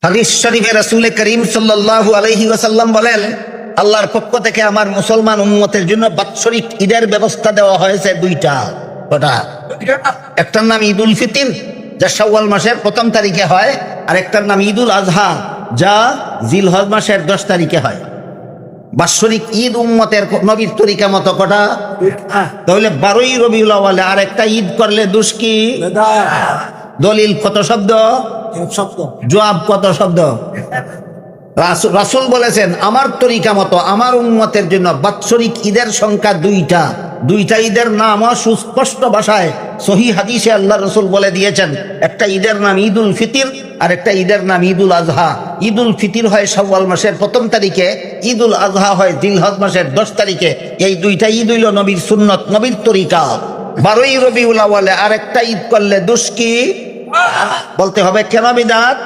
হাদিস শরীফে রাসূল করিম সাল্লাল্লাহু আলাইহি ওয়াসাল্লাম বলেন, আল্লাহর পক্ষ থেকে আমার মুসলমান উম্মতের জন্য বাৎসরিক ঈদের ব্যবস্থা দেওয়া হয়েছে দুইটা। কটা? একটার নাম ঈদুল ফিতর, যা শাওয়াল মাসের ১ম তারিখে হয়, আর একটার নাম ঈদুল আজহা, যা জিলহজ মাসের 10 তারিখে হয়। বাৎসরিক ঈদ উম্মতের নবীর তরিকা মতো কটা? তাহলে 12ই রবিউল আউয়ালে আর একটা ঈদ করলে দোষ কি? দলিল কত শব্দ? জবাব কত শব্দ? রাসূল বলেছেন আমার তরিকা মতো আমার উম্মতের জন্য বাৎসরিক ঈদের সংখ্যা দুইটা। দুইটা ঈদের নামও সুস্পষ্ট ভাষায় সহিহ হাদিসে আল্লাহ রাসূল বলে দিয়েছেন। একটা ঈদের নাম ঈদুল ফিতর, আর একটা ঈদের নাম ঈদুল আজহা। ঈদুল ফিতর হয় শাওয়াল মাসের ১ম তারিখে, ঈদুল আজহা হয় জিলহজ মাসের 10 তারিখে। এই দুইটা ঈদ হইল নবীর সুন্নত, নবীর তরিকা। 12ই রবিউল আউয়ালে আর একটা ঈদ করলে দোষ কি? বলতে হবে কেন বিদআত?